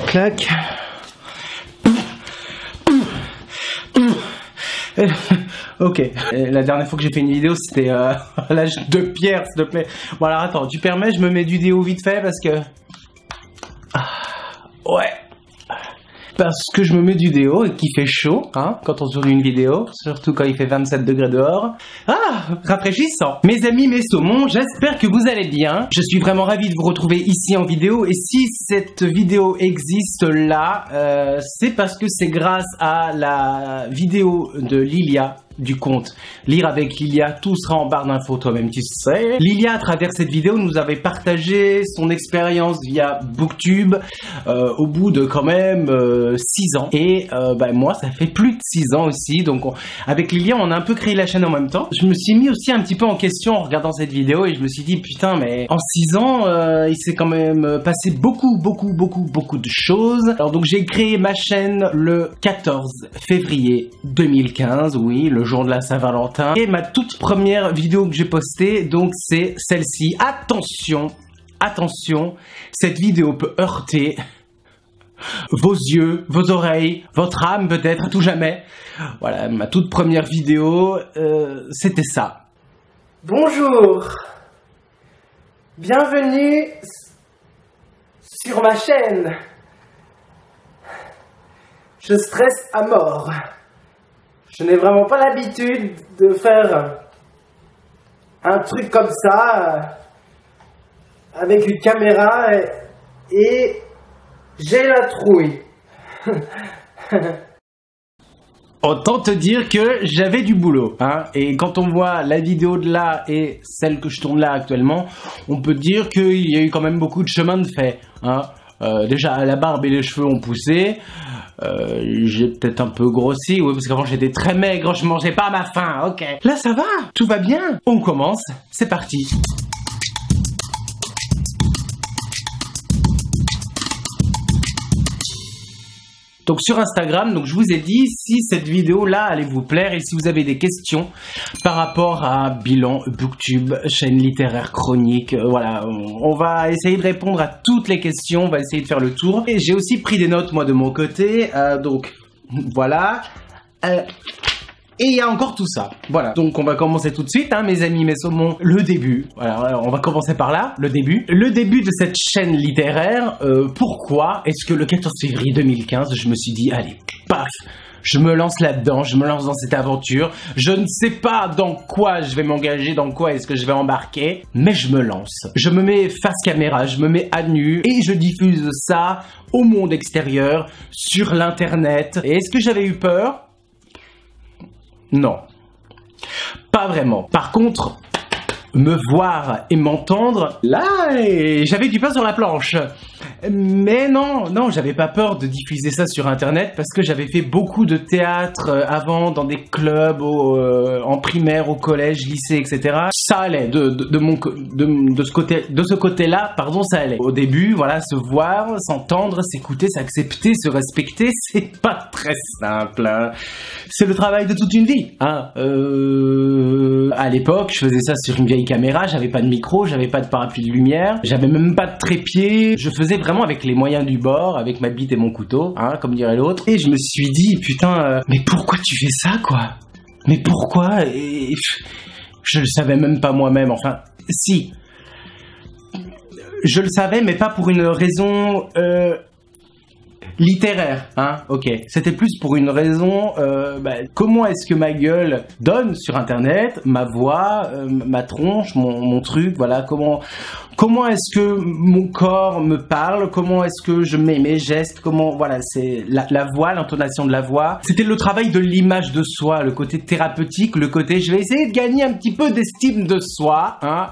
Clac. Ok. Et la dernière fois que j'ai fait une vidéo, c'était à l'âge de pierre, s'il te plaît. Bon alors attends, tu permets, je me mets du déo vite fait parce que... Ouais. Parce que je me mets du déo et qu'il fait chaud, hein, quand on tourne une vidéo, surtout quand il fait 27 degrés dehors. Ah, rafraîchissant. Mes amis, mes saumons, j'espère que vous allez bien. Je suis vraiment ravi de vous retrouver ici en vidéo. Et si cette vidéo existe là, c'est parce que c'est grâce à la vidéo de Lilia, du compte Lire avec Lilia, tout sera en barre d'infos, toi-même tu sais. Lilia, à travers cette vidéo, nous avait partagé son expérience via Booktube au bout de quand même 6 ans. Et moi, ça fait plus de 6 ans aussi. Donc avec Lilia, on a un peu créé la chaîne en même temps. Je me suis mis aussi un petit peu en question en regardant cette vidéo et je me suis dit, putain, mais en 6 ans, il s'est quand même passé beaucoup de choses. Alors donc j'ai créé ma chaîne le 14 février 2015, oui, le jour de la Saint-Valentin. Et ma toute première vidéo que j'ai postée, donc c'est celle-ci. Attention, attention, cette vidéo peut heurter vos yeux, vos oreilles, votre âme peut-être, à tout jamais. Voilà, ma toute première vidéo, c'était ça. Bonjour, bienvenue sur ma chaîne. Je stresse à mort. Je n'ai vraiment pas l'habitude de faire un truc comme ça avec une caméra et j'ai la trouille. Autant te dire que j'avais du boulot, hein, et quand on voit la vidéo de là et celle que je tourne là actuellement, on peut dire qu'il y a eu quand même beaucoup de chemin de fait, hein. Déjà la barbe et les cheveux ont poussé, j'ai peut-être un peu grossi, oui, parce qu'avant j'étais très maigre, je mangeais pas à ma faim, ok. Là ça va, tout va bien, on commence, c'est parti. Donc sur Instagram, donc je vous ai dit si cette vidéo là allait vous plaire et si vous avez des questions par rapport à bilan, Booktube, chaîne littéraire, chronique, voilà, on va essayer de répondre à toutes les questions, on va essayer de faire le tour. Et j'ai aussi pris des notes moi de mon côté, donc voilà. Et il y a encore tout ça, voilà. Donc on va commencer tout de suite, hein, mes amis, mes saumons. Le début, voilà, on va commencer par là, le début. Le début de cette chaîne littéraire, pourquoi est-ce que le 14 février 2015, je me suis dit, allez, paf, je me lance là-dedans, je me lance dans cette aventure. Je ne sais pas dans quoi je vais m'engager, dans quoi est-ce que je vais embarquer, mais je me lance. Je me mets face caméra, je me mets à nu et je diffuse ça au monde extérieur, sur l'internet. Et est-ce que j'avais eu peur ? Non, pas vraiment. Par contre, me voir et m'entendre, là, j'avais du pain sur la planche. Mais non, j'avais pas peur de diffuser ça sur internet parce que j'avais fait beaucoup de théâtre avant dans des clubs, en primaire, au collège, lycée, etc. Ça allait, de ce côté-là, pardon, ça allait. Au début, voilà, se voir, s'entendre, s'écouter, s'accepter, se respecter, c'est pas très simple, hein. C'est le travail de toute une vie, hein. À l'époque, je faisais ça sur une vieille caméra, j'avais pas de micro, j'avais pas de parapluie de lumière, j'avais même pas de trépied, je faisais vraiment avec les moyens du bord, avec ma bite et mon couteau, hein, comme dirait l'autre. Et je me suis dit, putain, mais pourquoi tu fais ça, quoi? Mais pourquoi? Et je le savais même pas moi-même, enfin, si. Je le savais, mais pas pour une raison littéraire, hein, ok. C'était plus pour une raison, comment est-ce que ma gueule donne sur internet, ma voix, ma tronche, mon truc, voilà, comment est-ce que mon corps me parle, comment est-ce que je mets mes gestes, comment, voilà, c'est la voix, l'intonation de la voix. C'était le travail de l'image de soi, le côté thérapeutique, le côté je vais essayer de gagner un petit peu d'estime de soi, hein.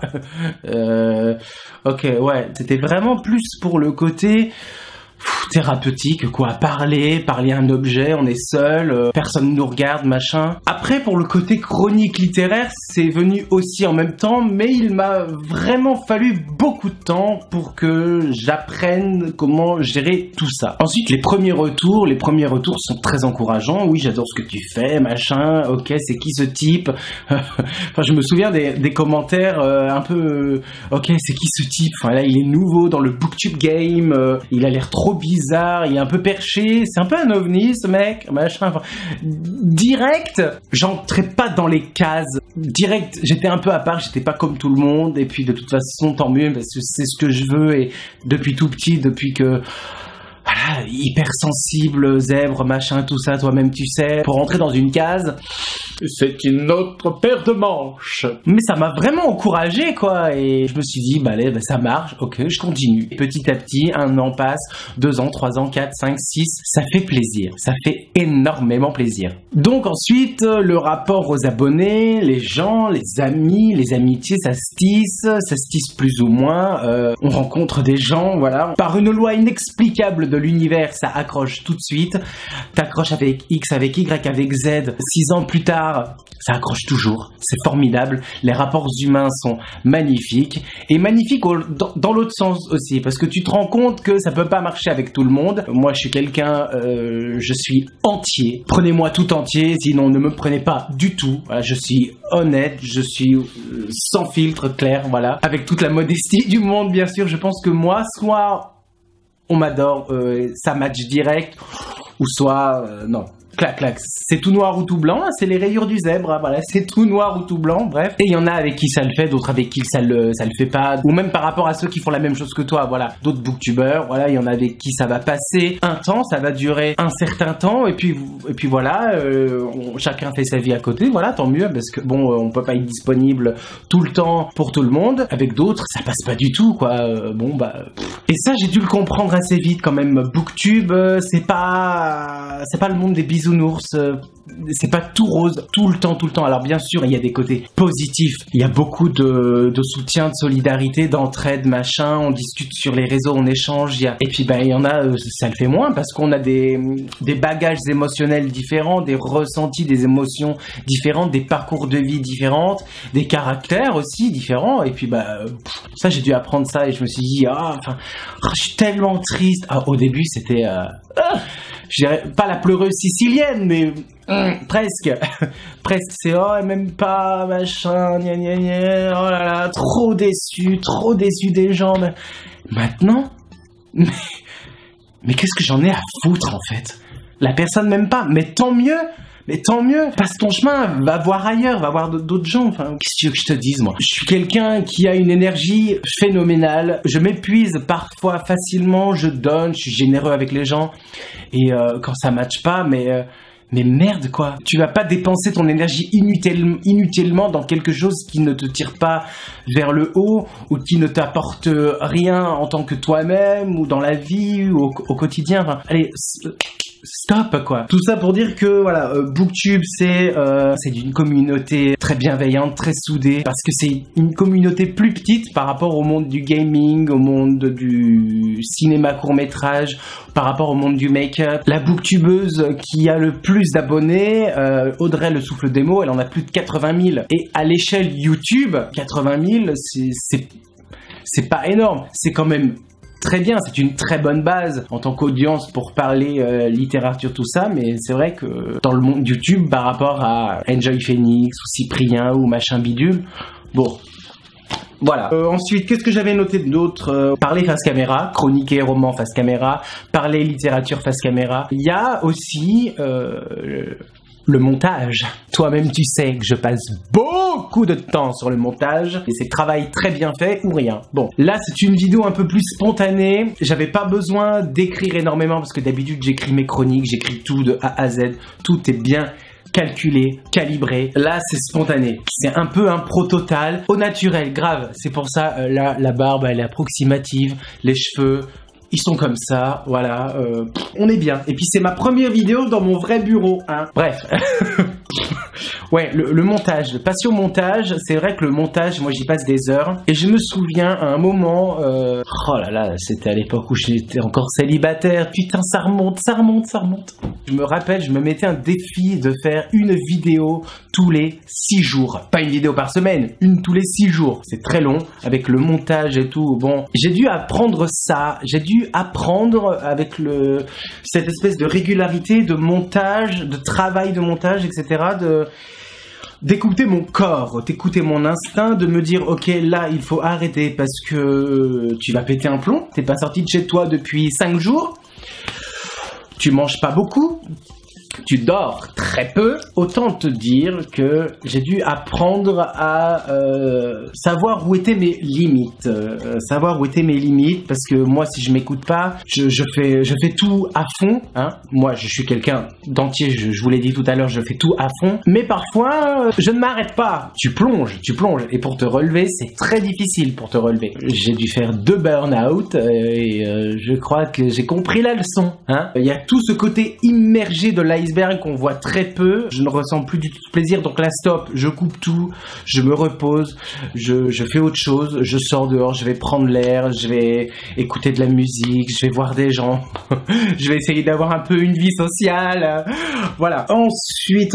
Ok, ouais, c'était vraiment plus pour le côté thérapeutique, quoi, parler à un objet, on est seul, personne nous regarde, machin. Après, pour le côté chronique littéraire, c'est venu aussi en même temps, mais il m'a vraiment fallu beaucoup de temps pour que j'apprenne comment gérer tout ça. Ensuite, les premiers retours sont très encourageants. Oui, j'adore ce que tu fais, machin, ok, c'est qui ce type? Enfin, je me souviens des commentaires un peu, ok, c'est qui ce type? Enfin, là, il est nouveau dans le Booktube game, il a l'air trop bizarre. bizarre, il est un peu perché, c'est un peu un ovni ce mec, machin. Enfin, direct, j'entrais pas dans les cases. Direct, j'étais un peu à part, j'étais pas comme tout le monde, et puis de toute façon, tant mieux, parce que c'est ce que je veux, et depuis tout petit, depuis que... Voilà, hypersensible, zèbre, machin, tout ça, toi-même tu sais, pour rentrer dans une case, c'est une autre paire de manches. Mais ça m'a vraiment encouragé, quoi, et je me suis dit, bah allez, bah, ça marche, ok, je continue. Petit à petit, 1 an passe, 2 ans, 3 ans, 4, 5, 6, ça fait plaisir, ça fait énormément plaisir. Donc ensuite, le rapport aux abonnés, les gens, les amis, les amitiés, ça se tisse plus ou moins, on rencontre des gens, voilà, par une loi inexplicable de l'univers, ça accroche tout de suite. T'accroches avec X, avec Y, avec Z. 6 ans plus tard, ça accroche toujours. C'est formidable. Les rapports humains sont magnifiques. Et magnifiques dans l'autre sens aussi. Parce que tu te rends compte que ça peut pas marcher avec tout le monde. Moi, je suis quelqu'un, je suis entier. Prenez-moi tout entier, sinon ne me prenez pas du tout. Voilà, je suis honnête, je suis sans filtre, clair, voilà. Avec toute la modestie du monde, bien sûr. Je pense que moi, soit on m'adore, ça match direct, ou soit non. Clac, clac, c'est tout noir ou tout blanc, hein, c'est les rayures du zèbre, hein, voilà, c'est tout noir ou tout blanc, bref. Et il y en a avec qui ça le fait, d'autres avec qui ça le fait pas, ou même par rapport à ceux qui font la même chose que toi, voilà. D'autres booktubeurs, voilà, il y en a avec qui ça va passer un temps, ça va durer un certain temps, et puis voilà, chacun fait sa vie à côté, voilà, tant mieux, parce que bon, on peut pas être disponible tout le temps pour tout le monde. Avec d'autres, ça passe pas du tout, quoi, bon, bah... Et ça, j'ai dû le comprendre assez vite, quand même. Booktube, c'est pas le monde des bisounours, c'est pas tout rose tout le temps. Alors bien sûr, il y a des côtés positifs, il y a beaucoup de soutien, de solidarité, d'entraide, machin, on discute sur les réseaux, on échange, et puis ben il y en a, ça le fait moins, parce qu'on a des bagages émotionnels différents, des ressentis, des émotions différentes, des parcours de vie différents, des caractères aussi différents, et puis ça j'ai dû apprendre ça, et je me suis dit, je suis tellement triste. Au début c'était... je dirais pas la pleureuse sicilienne, mais presque. Presque, c'est elle m'aime pas, machin, gna gna gna, oh là là, trop déçu des gens. Maintenant, mais qu'est-ce que j'en ai à foutre en fait? La personne m'aime pas, mais tant mieux. Passe ton chemin, va voir ailleurs, va voir d'autres gens. Enfin, qu'est-ce que tu veux que je te dise, moi? Je suis quelqu'un qui a une énergie phénoménale. Je m'épuise parfois facilement, je donne, je suis généreux avec les gens. Et quand ça matche pas, mais merde, quoi. Tu vas pas dépenser ton énergie inutilement dans quelque chose qui ne te tire pas vers le haut, ou qui ne t'apporte rien en tant que toi-même, ou dans la vie, ou au quotidien. Enfin, allez... Stop, quoi. Tout ça pour dire que voilà, Booktube c'est d'une communauté très bienveillante, très soudée, parce que c'est une communauté plus petite par rapport au monde du gaming, au monde du cinéma court-métrage, par rapport au monde du make-up. La booktubeuse qui a le plus d'abonnés, Audrey le souffle des mots, elle en a plus de 80 000. Et à l'échelle YouTube, 80 000, c'est pas énorme. C'est quand même très bien, c'est une très bonne base en tant qu'audience pour parler littérature, tout ça, mais c'est vrai que dans le monde YouTube, par rapport à Enjoy Phoenix ou Cyprien ou machin bidule, bon, voilà. Ensuite, qu'est-ce que j'avais noté d'autre? Parler face caméra, chroniquer roman face caméra, parler littérature face caméra. Il y a aussi... le montage. Toi-même, tu sais que je passe beaucoup de temps sur le montage et c'est travail très bien fait ou rien. Bon, là, c'est une vidéo un peu plus spontanée. J'avais pas besoin d'écrire énormément parce que d'habitude, j'écris mes chroniques, j'écris tout de A à Z. Tout est bien calculé, calibré. Là, c'est spontané. C'est un peu un pro total, au naturel, grave. C'est pour ça, là, la barbe, elle est approximative, les cheveux... Ils sont comme ça, voilà, on est bien. Et puis c'est ma première vidéo dans mon vrai bureau, hein. Bref. Ouais, le montage, le passion montage, c'est vrai que le montage, moi j'y passe des heures. Et je me souviens à un moment, oh là là, c'était à l'époque où j'étais encore célibataire. Putain, ça remonte. Je me rappelle, je me mettais un défi de faire une vidéo tous les 6 jours. Pas une vidéo par semaine, une tous les 6 jours. C'est très long, avec le montage et tout. Bon, j'ai dû apprendre ça. J'ai dû apprendre avec cette espèce de régularité de montage, de travail de montage, etc. D'écouter mon corps, d'écouter mon instinct, de me dire ok, là il faut arrêter parce que tu vas péter un plomb, t'es pas sorti de chez toi depuis 5 jours, tu manges pas beaucoup, tu dors très peu, autant te dire que j'ai dû apprendre à savoir où étaient mes limites. Savoir où étaient mes limites, parce que moi, si je m'écoute pas, je fais tout à fond. Hein. Moi, je suis quelqu'un d'entier, je vous l'ai dit tout à l'heure, je fais tout à fond. Mais parfois, je ne m'arrête pas. Tu plonges. Et pour te relever, c'est très difficile pour te relever. J'ai dû faire 2 burn-out et je crois que j'ai compris la leçon. Hein. Il y a tout ce côté immergé de l'iceberg qu'on voit très peu. Je ne ressens plus du tout de plaisir, donc là stop, je coupe tout, je me repose, je fais autre chose, je sors dehors, je vais prendre l'air, je vais écouter de la musique, je vais voir des gens, je vais essayer d'avoir un peu une vie sociale, voilà. Ensuite,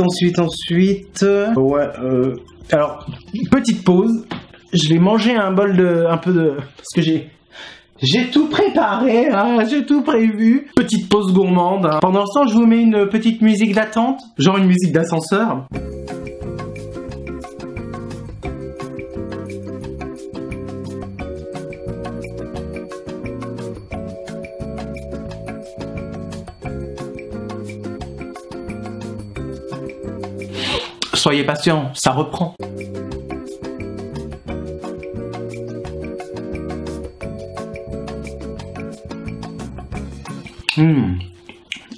ouais, alors, petite pause, je vais manger un peu de, parce que j'ai tout préparé, hein, j'ai tout prévu. Petite pause gourmande. Hein. Pendant ce temps, je vous mets une petite musique d'attente, genre une musique d'ascenseur. Soyez patient, ça reprend.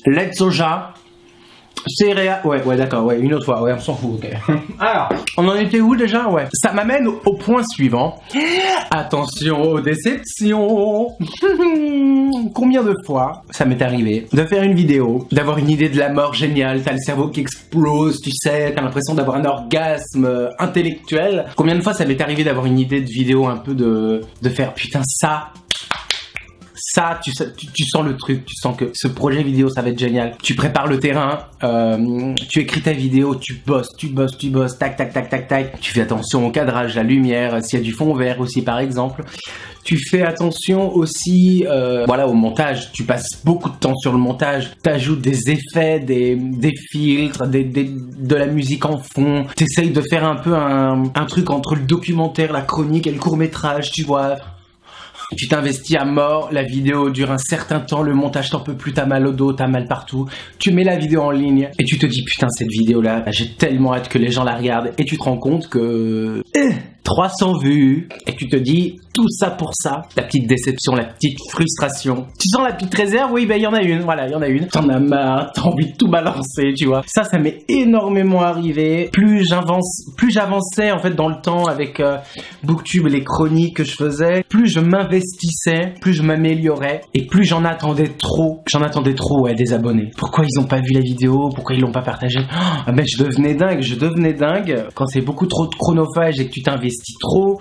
Lait de soja, céréales. Ouais, d'accord, ouais, une autre fois, ouais, on s'en fout, ok. Alors, on en était où déjà? Ouais. Ça m'amène au point suivant. Attention aux déceptions. Combien de fois ça m'est arrivé de faire une vidéo, d'avoir une idée de la mort géniale, t'as le cerveau qui explose, tu sais, t'as l'impression d'avoir un orgasme intellectuel. Combien de fois ça m'est arrivé d'avoir une idée de vidéo un peu de faire putain ça, tu sens le truc, tu sens que ce projet vidéo, ça va être génial. Tu prépares le terrain, tu écris ta vidéo, tu bosses, tac. Tu fais attention au cadrage, la lumière, s'il y a du fond vert aussi par exemple. Tu fais attention aussi voilà, au montage, tu passes beaucoup de temps sur le montage, t'ajoutes des effets, des filtres, de la musique en fond, t'essayes de faire un peu un truc entre le documentaire, la chronique et le court-métrage, tu vois. Tu t'investis à mort, la vidéo dure un certain temps, le montage t'en peut plus, t'as mal au dos, t'as mal partout. Tu mets la vidéo en ligne et tu te dis putain cette vidéo là, j'ai tellement hâte que les gens la regardent et tu te rends compte que 300 vues et tu te dis tout ça pour ça. La petite déception, la petite frustration. Tu sens la petite réserve? Oui, ben il y en a une, voilà, il y en a une. T'en as marre, t'as envie de tout balancer, tu vois. Ça m'est énormément arrivé. Plus j'avançais en fait dans le temps avec Booktube et les chroniques que je faisais, plus je m'investissais, plus je m'améliorais et plus j'en attendais trop. Ouais, des abonnés. Pourquoi ils ont pas vu la vidéo? Pourquoi ils l'ont pas partagée? Oh, ben je devenais dingue. Quand c'est beaucoup trop de chronophage et que tu t'investis trop,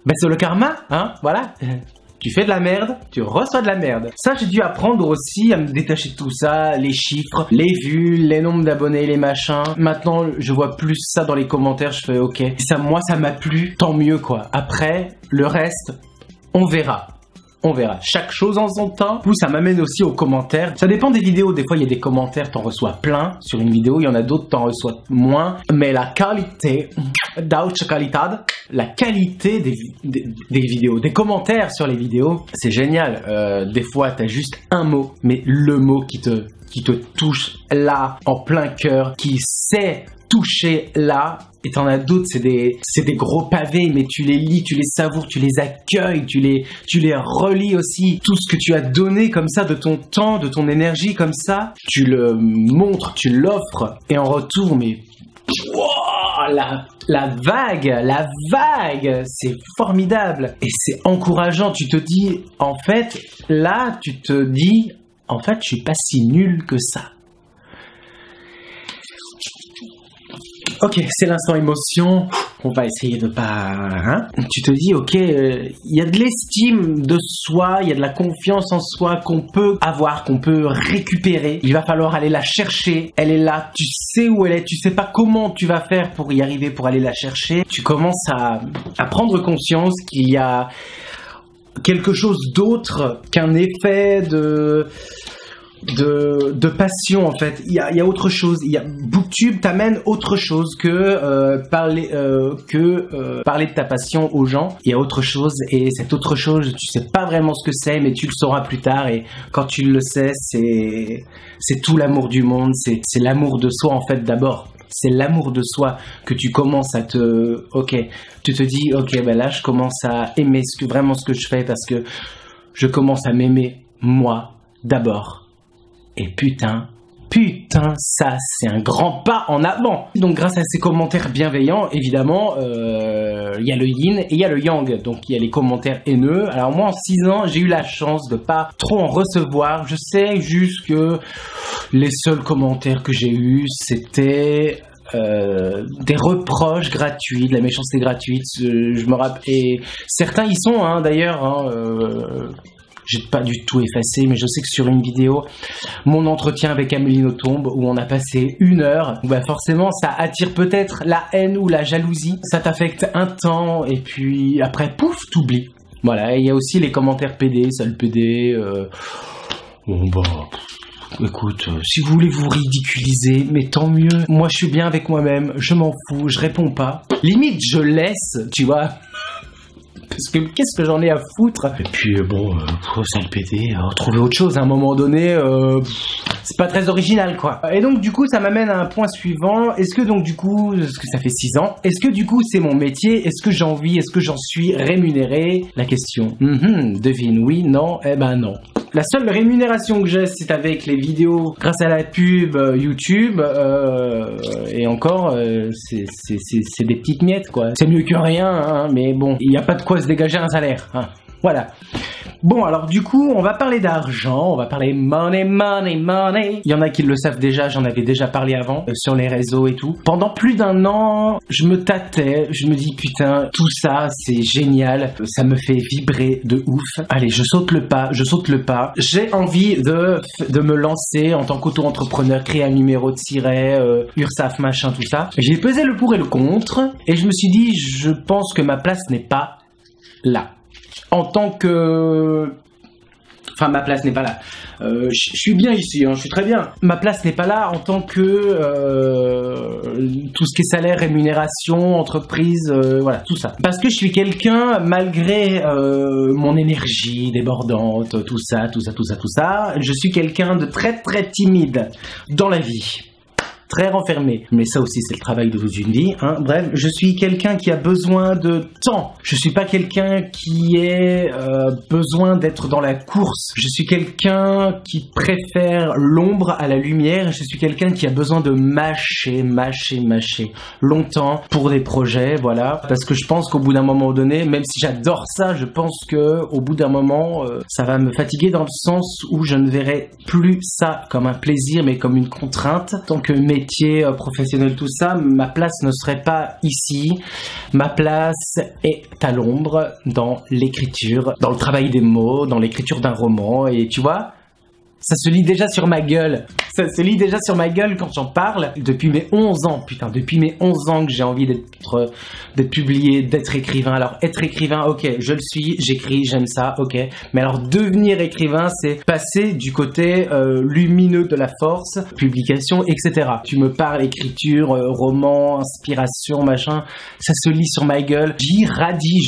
ben c'est le karma, hein, voilà. Tu fais de la merde, tu reçois de la merde. Ça, j'ai dû apprendre aussi à me détacher de tout ça, les chiffres, les vues, les nombres d'abonnés, les machins. Maintenant, je vois plus ça dans les commentaires, je fais ok. Ça, moi, ça m'a plu, tant mieux quoi. Après, le reste, on verra. Chaque chose en son temps. Puis ça m'amène aussi aux commentaires. Ça dépend des vidéos. Des fois, il y a des commentaires, t'en reçois plein sur une vidéo. Il y en a d'autres, t'en reçois moins. Mais la qualité, la qualité des vidéos, des commentaires sur les vidéos, c'est génial. Des fois, t'as juste un mot, mais le mot qui te touche là, en plein cœur, qui sait toucher là. Et t'en as d'autres, c'est des gros pavés, mais tu les lis, tu les savoures, tu les accueilles, tu les relis aussi. Tout ce que tu as donné comme ça, de ton temps, de ton énergie comme ça, tu le montres, tu l'offres. Et en retour, mais wow, la vague, c'est formidable. Et c'est encourageant, tu te dis, en fait, je suis pas si nul que ça. Ok, c'est l'instant émotion, on va essayer de pas... Hein? Tu te dis, ok, il y a de l'estime de soi, il y a de la confiance en soi qu'on peut avoir, qu'on peut récupérer. Il va falloir aller la chercher, elle est là, tu sais où elle est, tu sais pas comment tu vas faire pour y arriver, pour aller la chercher. Tu commences à prendre conscience qu'il y a quelque chose d'autre qu'un effet de passion en fait. Il y a autre chose. Booktube t'amène autre chose que parler de ta passion aux gens. Il y a autre chose et cette autre chose, tu sais pas vraiment ce que c'est, mais tu le sauras plus tard. Et quand tu le sais, c'est tout l'amour du monde. C'est l'amour de soi en fait d'abord. C'est l'amour de soi que tu commences à tu te dis ok, ben là je commence à aimer vraiment ce que je fais parce que je commence à m'aimer moi d'abord. Et putain, ça c'est un grand pas en avant. Donc grâce à ces commentaires bienveillants, évidemment, il y a le yin et il y a le yang. Donc il y a les commentaires haineux. Alors moi en 6 ans, j'ai eu la chance de pas trop en recevoir. Je sais juste que les seuls commentaires que j'ai eus, c'était des reproches gratuits, de la méchanceté gratuite. Je me rappelle. Et certains y sont d'ailleurs. J'ai pas du tout effacé, mais je sais que sur une vidéo, mon entretien avec Amélie Nothomb, où on a passé 1 heure, forcément ça attire peut-être la haine ou la jalousie, ça t'affecte un temps, et puis après, pouf, t'oublies. Voilà, et il y a aussi les commentaires PD, sale PD, écoute, si vous voulez vous ridiculiser, mais tant mieux. Moi, je suis bien avec moi-même, je m'en fous, je réponds pas. Limite, je laisse, tu vois. Parce que qu'est-ce que j'en ai à foutre? Et puis sale pété, trouver autre chose à un moment donné, c'est pas très original quoi. Et donc du coup ça m'amène à un point suivant. Est-ce que donc du coup, parce que ça fait 6 ans, est-ce que du coup c'est mon métier? Est-ce que j'en vis? Est-ce que j'en suis rémunéré? La question, devine, oui, non, eh ben non. La seule rémunération que j'ai, c'est avec les vidéos grâce à la pub YouTube, et encore, c'est des petites miettes, quoi. C'est mieux que rien, mais bon, il n'y a pas de quoi se dégager un salaire, Voilà. Bon, alors du coup, on va parler d'argent, on va parler money. Il y en a qui le savent déjà, j'en avais déjà parlé avant, sur les réseaux et tout. Pendant plus d'1 an, je me tâtais, je me dis putain, tout ça, c'est génial, ça me fait vibrer de ouf. Allez, je saute le pas. J'ai envie de me lancer en tant qu'auto-entrepreneur, créer un numéro de siret, URSSAF, machin, tout ça. J'ai pesé le pour et le contre, et je me suis dit, je pense que ma place n'est pas là. En tant que... Enfin, ma place n'est pas là. Je suis bien ici, je suis très bien. Ma place n'est pas là en tant que... tout ce qui est salaire, rémunération, entreprise, voilà, tout ça. Parce que je suis quelqu'un, malgré mon énergie débordante, tout ça, je suis quelqu'un de très très timide dans la vie. Très renfermé. Mais ça aussi, c'est le travail de toute une vie. Bref, je suis quelqu'un qui a besoin de temps. Je suis pas quelqu'un qui a besoin d'être dans la course. Je suis quelqu'un qui préfère l'ombre à la lumière. Je suis quelqu'un qui a besoin de mâcher longtemps pour des projets, voilà. Parce que je pense qu'au bout d'un moment donné, même si j'adore ça, je pense que au bout d'un moment, ça va me fatiguer dans le sens où je ne verrai plus ça comme un plaisir, mais comme une contrainte. Tant que métier professionnel, tout ça, ma place ne serait pas ici. Ma place est à l'ombre, dans l'écriture, dans le travail des mots, dans l'écriture d'un roman. Et tu vois, ça se lit déjà sur ma gueule. Ça se lit déjà sur ma gueule quand j'en parle. Depuis mes 11 ans, putain, depuis mes 11 ans que j'ai envie d'être publié, d'être écrivain. Alors, être écrivain, ok, je le suis, j'écris, j'aime ça, ok. Mais alors, devenir écrivain, c'est passer du côté lumineux de la force, publication, etc. Tu me parles écriture, roman, inspiration, machin, ça se lit sur ma gueule. J'y radie,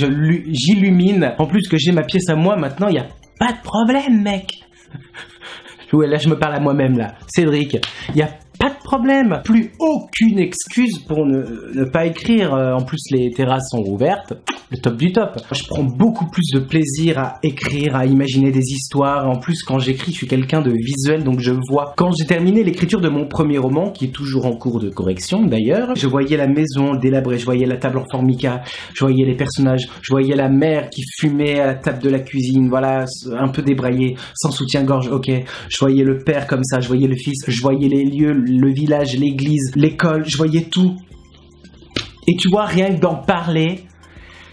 j'illumine. En plus que j'ai ma pièce à moi, maintenant, il n'y a pas de problème, mec. Ouais, là je me parle à moi-même là. Cédric, il n'y a pas de problème. Plus aucune excuse pour ne pas écrire. En plus les terrasses sont ouvertes. Le top du top. Je prends beaucoup plus de plaisir à écrire, à imaginer des histoires. En plus quand j'écris, je suis quelqu'un de visuel, donc je vois. Quand j'ai terminé l'écriture de mon premier roman, qui est toujours en cours de correction d'ailleurs, je voyais la maison délabrée, je voyais la table en formica, je voyais les personnages, je voyais la mère qui fumait à la table de la cuisine, voilà, un peu débraillée, sans soutien-gorge, ok. Je voyais le père comme ça, je voyais le fils, je voyais les lieux, le village, l'église, l'école, je voyais tout. Et tu vois, rien que d'en parler,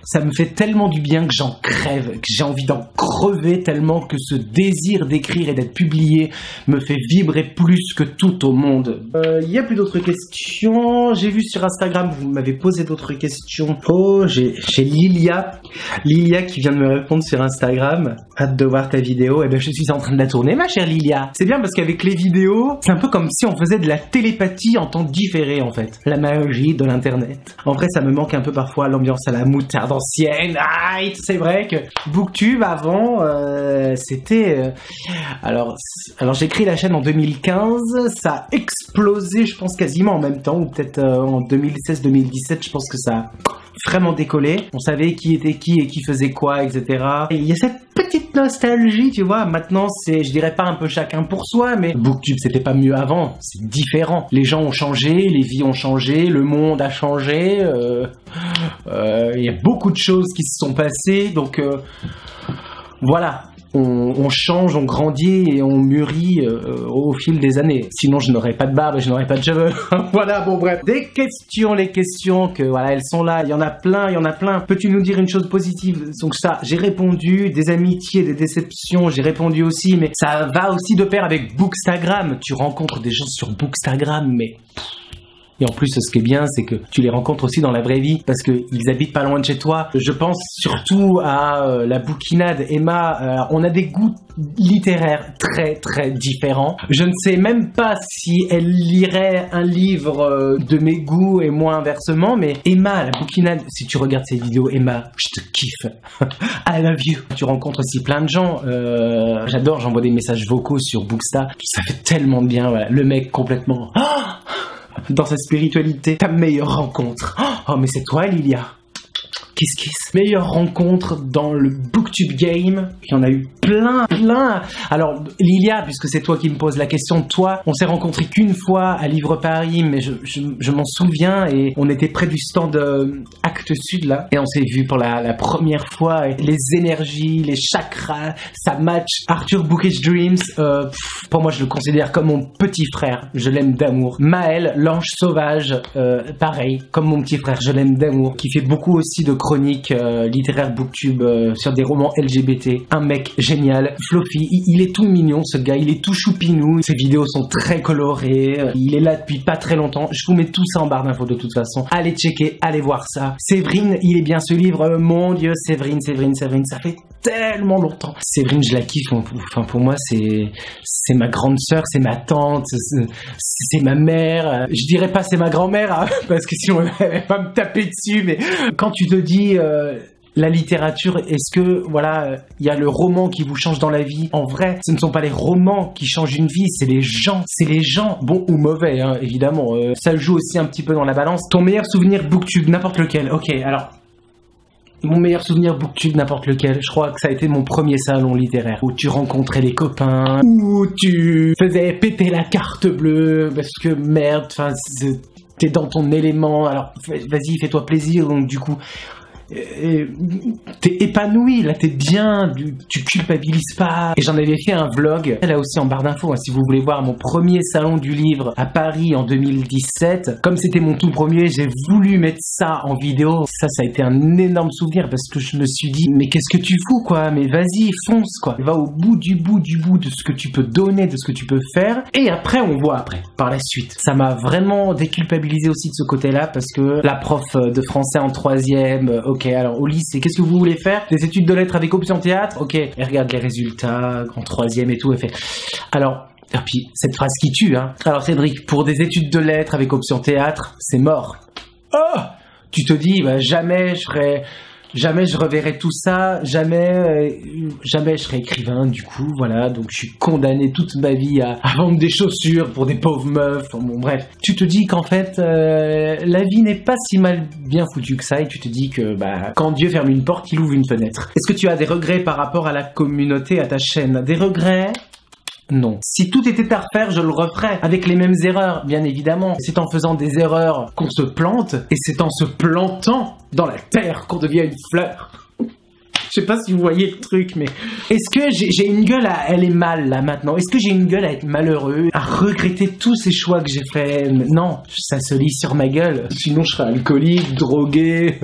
Ça me fait tellement du bien que j'en crève, que j'ai envie d'en crever tellement que ce désir d'écrire et d'être publié me fait vibrer plus que tout au monde. Il y a plus d'autres questions. J'ai vu sur Instagram, vous m'avez posé d'autres questions. Oh, j'ai Lilia qui vient de me répondre sur Instagram. Hâte de voir ta vidéo. Eh ben, je suis en train de la tourner, ma chère Lilia. C'est bien parce qu'avec les vidéos, c'est un peu comme si on faisait de la télépathie en temps différé, en fait. La magie de l'internet. En vrai, ça me manque un peu parfois l'ambiance à la moutarde ancienne. Aïe, c'est vrai que BookTube avant, c'était... Alors j'ai créé la chaîne en 2015. Ça a explosé, je pense, quasiment en même temps. Ou peut-être en 2016-2017, je pense que ça a vraiment décollé. On savait qui était qui et qui faisait quoi, etc. Et il y a cette petite nostalgie, tu vois. Maintenant, c'est, je dirais pas un peu chacun pour soi, mais BookTube, c'était pas mieux avant. C'est différent. Les gens ont changé, les vies ont changé, le monde a changé. Il y a beaucoup de choses qui se sont passées, donc voilà. On change, on grandit et on mûrit au fil des années. Sinon, je n'aurais pas de barbe et je n'aurais pas de cheveux. Voilà, bon bref. Des questions, les questions, que voilà, elles sont là. Il y en a plein. Peux-tu nous dire une chose positive? Donc ça, j'ai répondu. Des amitiés, des déceptions, j'ai répondu aussi. Mais ça va aussi de pair avec Bookstagram. Tu rencontres des gens sur Bookstagram, mais... Et en plus, ce qui est bien, c'est que tu les rencontres aussi dans la vraie vie parce qu'ils habitent pas loin de chez toi. Je pense surtout à la bouquinade. Emma, on a des goûts littéraires très très différents. Je ne sais même pas si elle lirait un livre de mes goûts et moi inversement, mais Emma, la bouquinade, si tu regardes ces vidéos, Emma, je te kiffe. I love you. Tu rencontres aussi plein de gens. J'adore, j'envoie des messages vocaux sur Booksta. Ça fait tellement de bien, voilà. Le mec complètement... dans sa spiritualité, ta meilleure rencontre. Oh, mais c'est toi, Lilia. Kiss kiss. Meilleure rencontre dans le BookTube game. Il y en a eu plein. Alors, Lilia, puisque c'est toi qui me poses la question, toi, on s'est rencontrés qu'une fois à Livre Paris, mais je m'en souviens et on était près du stand Actes Sud, là, et on s'est vu pour la première fois. Et les énergies, les chakras, ça match. Arthur Bookish Dreams, pour moi, je le considère comme mon petit frère. Je l'aime d'amour. Maël, l'ange sauvage, pareil, comme mon petit frère, je l'aime d'amour, qui fait beaucoup aussi de chroniques littéraires BookTube sur des romans LGBT. Un mec génial. Fluffy, il est tout mignon, ce gars, il est tout choupinou. Ses vidéos sont très colorées. Il est là depuis pas très longtemps. Je vous mets tout ça en barre d'infos de toute façon. Allez checker, allez voir ça. Séverine, il est bien ce livre. Mon Dieu, Séverine, ça fait tellement longtemps. Séverine, je la kiffe. Enfin, pour moi, c'est ma grande sœur, c'est ma tante, c'est ma mère. Je dirais pas c'est ma grand-mère, hein, parce que sinon elle va me taper dessus, mais quand tu te dis la littérature, est-ce que voilà, il y a le roman qui vous change dans la vie? En vrai, ce ne sont pas les romans qui changent une vie, c'est les gens, bons ou mauvais, hein, évidemment. Ça joue aussi un petit peu dans la balance. Ton meilleur souvenir BookTube, n'importe lequel. Ok, alors mon meilleur souvenir BookTube, n'importe lequel, je crois que ça a été mon premier salon littéraire où tu rencontrais les copains, où tu faisais péter la carte bleue parce que merde, enfin t'es dans ton élément, alors vas-y, fais-toi plaisir. Donc du coup t'es épanoui, là t'es bien, tu culpabilises pas. Et j'en avais fait un vlog, là aussi en barre d'infos, hein, si vous voulez voir mon premier salon du livre à Paris en 2017. Comme c'était mon tout premier, j'ai voulu mettre ça en vidéo. Ça a été un énorme souvenir parce que je me suis dit, mais qu'est-ce que tu fous quoi? Mais vas-y, fonce quoi. Va au bout du bout de ce que tu peux donner, de ce que tu peux faire. Et après, on voit après, par la suite. Ça m'a vraiment déculpabilisé aussi de ce côté-là parce que la prof de français en 3e, ok, alors au lycée, qu'est-ce que vous voulez faire? Des études de lettres avec option théâtre? Ok, elle regarde les résultats en 3e et tout, elle fait... Alors, et puis cette phrase qui tue, hein. Alors Cédric, pour des études de lettres avec option théâtre, c'est mort. Oh! Tu te dis, bah, jamais je reverrai tout ça, jamais je serai écrivain, du coup, voilà, donc je suis condamné toute ma vie à vendre des chaussures pour des pauvres meufs, bon bref. Tu te dis qu'en fait, la vie n'est pas si mal bien foutue que ça, et tu te dis que, bah, quand Dieu ferme une porte, il ouvre une fenêtre. Est-ce que tu as des regrets par rapport à la communauté, à ta chaîne? Des regrets? Non. Si tout était à refaire, je le referais avec les mêmes erreurs, bien évidemment. C'est en faisant des erreurs qu'on se plante, et c'est en se plantant dans la terre qu'on devient une fleur. Je sais pas si vous voyez le truc, mais est-ce que j'ai une gueule à... Elle est mal, là, maintenant. Est-ce que j'ai une gueule à être malheureux, à regretter tous ces choix que j'ai faits? Non, ça se lit sur ma gueule. Sinon, je serais alcoolique, drogué,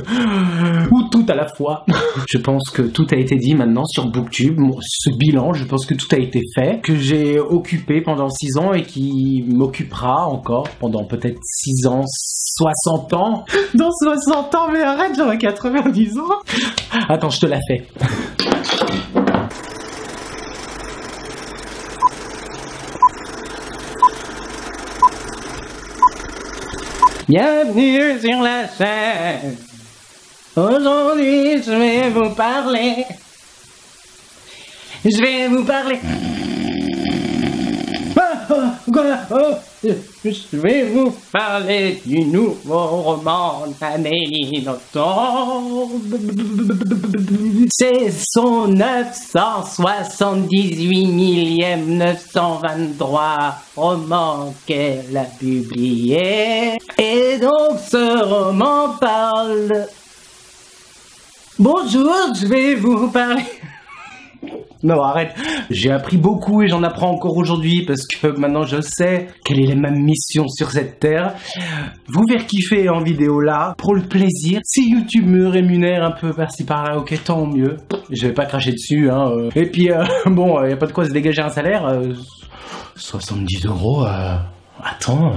ou tout à la fois. Je pense que tout a été dit maintenant sur Booktube. Ce bilan, je pense que tout a été fait, que j'ai occupé pendant 6 ans et qui m'occupera encore pendant peut-être 6 ans, 60 ans. Dans 60 ans, mais arrête, j'aurai 90 ans. Attends, je te la fais. Bienvenue sur la chaîne. Aujourd'hui, je vais vous parler. Je vais vous parler. Je vais vous parler du nouveau roman d'Amélie Nothomb. C'est son 978 roman qu'elle a publié. Et donc ce roman parle... Bonjour, je vais vous parler... Non, arrête. J'ai appris beaucoup et j'en apprends encore aujourd'hui parce que maintenant je sais quelle est ma mission sur cette terre. Vous faire kiffer en vidéo là, pour le plaisir. Si YouTube me rémunère un peu par-ci par-là, ok, tant mieux. Je vais pas cracher dessus, hein. Et puis, bon, y a pas de quoi se dégager un salaire. 70 €, attends...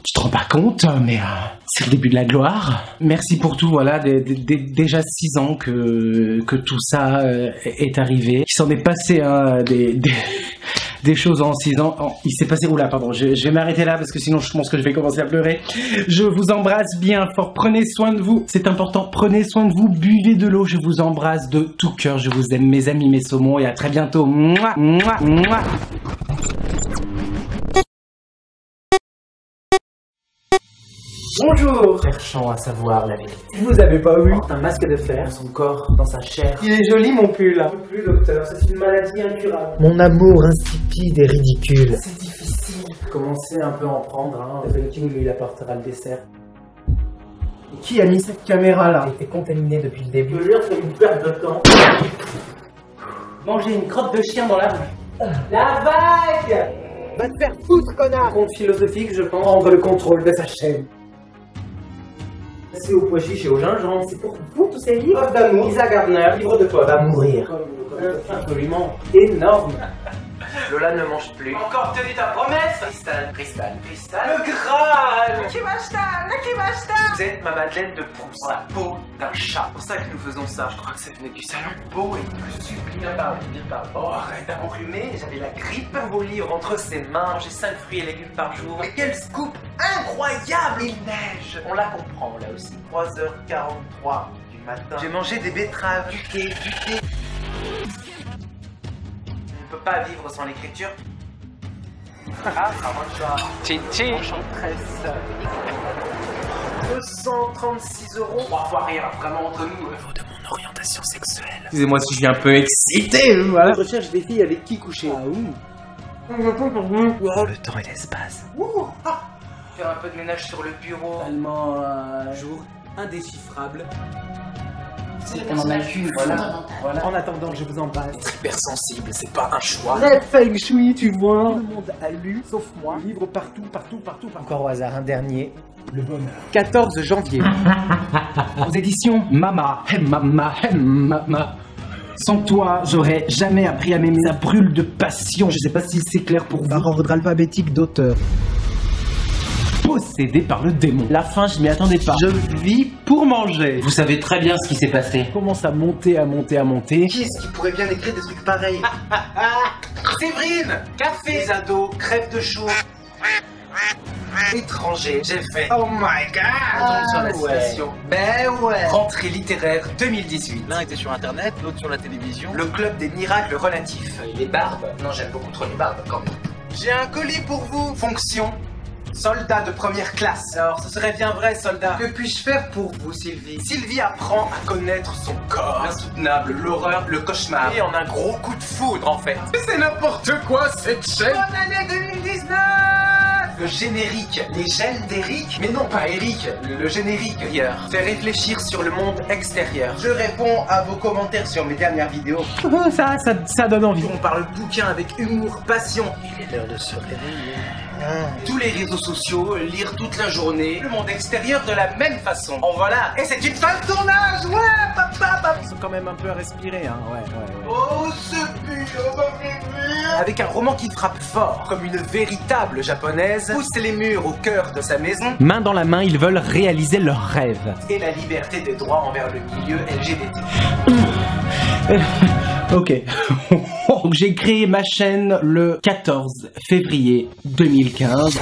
Tu te rends pas compte, mais c'est le début de la gloire. Merci pour tout, voilà, déjà 6 ans que tout ça est arrivé. Il s'en est passé des choses en 6 ans. Il s'est passé... Oula, pardon, je vais m'arrêter là parce que sinon je pense que je vais commencer à pleurer. Je vous embrasse bien fort, prenez soin de vous, c'est important, prenez soin de vous, buvez de l'eau, je vous embrasse de tout cœur, je vous aime mes amis, mes saumons, et à très bientôt. Mouah, mouah, mouah. Bonjour. Cherchant à savoir la vérité. Vous avez pas vu? Un masque de fer, son corps dans sa chair. Il est joli mon pull là. Plus docteur, c'est une maladie incurable. Mon amour insipide et ridicule. C'est difficile. Commencez un peu à en prendre, hein. Le King, lui, il apportera le dessert. Et qui a mis cette caméra là? J'ai été contaminé depuis le début. Je jure, c'est une perte de temps. Manger une crotte de chien dans la bouche. La vague! Va te faire foutre, connard! Conte philosophique, je pense. Prendre le contrôle de sa chaîne. C'est au pois chiche et au gingembre. C'est pour vous tous ces livres d'amour. Lisa Gardner, livre de quoi? Va mourir. Absolument énorme. Lola ne mange plus. Encore tenu ta promesse. Cristal, cristal, cristal. Le Graal. Vous êtes ma Madeleine de Proust. La peau d'un chat. C'est pour ça que nous faisons ça. Je crois que ça venait du salon. Beau et plus sublime. Bien parlé, bien parlé. Oh, arrête à m'enrhumer. J'avais la grippe. Un beau livre entre ses mains. J'ai 5 fruits et légumes par jour. Mais quel scoop incroyable. Il neige. On la comprend là aussi. 3h43 du matin. J'ai mangé des betteraves. Du thé. On ne peut pas vivre sans l'écriture. Tchin Enchantresse. 236 €. On va voir rien, vraiment entre nous. Au niveau de mon orientation sexuelle. Excusez-moi si je suis un peu excité, voilà. Je recherche des filles avec qui coucher. Ah oui. Le temps et l'espace. Faire un peu de ménage sur le bureau. Tellement un jour indéchiffrable. On en a qu'une, voilà. En attendant, je vous embrasse. Hypersensible, c'est pas un choix. Très feng shui, tu vois. Tout le monde a lu, sauf moi. Livre partout. Encore au hasard, un dernier. Le bonheur. 14 janvier. Aux éditions Mama. Mama. Sans toi, j'aurais jamais appris à m'aimer. Ça brûle de passion. Je sais pas si c'est clair pour vous. Par ordre alphabétique d'auteur. Possédé par le démon. La faim, je m'y attendais pas. Je vis pour manger. Vous savez très bien ce qui s'est passé. Commence à monter. Qui est-ce qui pourrait bien écrire des trucs pareils? Séverine! Café! Les ados, crève de chaud. Étranger, j'ai fait. Oh my god! Sur la citation. Ben ouais! Rentrée littéraire 2018. L'un était sur internet, l'autre sur la télévision. Le club des miracles relatifs. Les barbes? Non, j'aime beaucoup trop les barbes quand même. J'ai un colis pour vous. Fonction. Soldat de première classe. Alors, ce serait bien vrai, soldat. Que puis-je faire pour vous, Sylvie? Sylvie apprend à connaître son corps. L'insoutenable, l'horreur, le cauchemar. Et en un gros coup de foudre, en fait. C'est n'importe quoi, cette chaîne. Bonne année 2019! le générique. Les gels d'Eric? Mais non, pas Eric, le générique. Fait réfléchir sur le monde extérieur. Je réponds à vos commentaires sur mes dernières vidéos. Ça donne envie. On parle bouquin avec humour, passion. Il est l'heure de se réveiller. Tous les réseaux sociaux, lire toute la journée, le monde extérieur de la même façon. En voilà. Et c'est une fin de tournage. Ouais, papa. C'est quand même un peu à respirer, hein. Ouais. Oh, c'est pur. Avec un roman qui frappe fort, comme une véritable japonaise, pousse les murs au cœur de sa maison. Main dans la main, ils veulent réaliser leurs rêves. Et la liberté des droits envers le milieu LGBT. Ok. J'ai créé ma chaîne le 14 février 2015.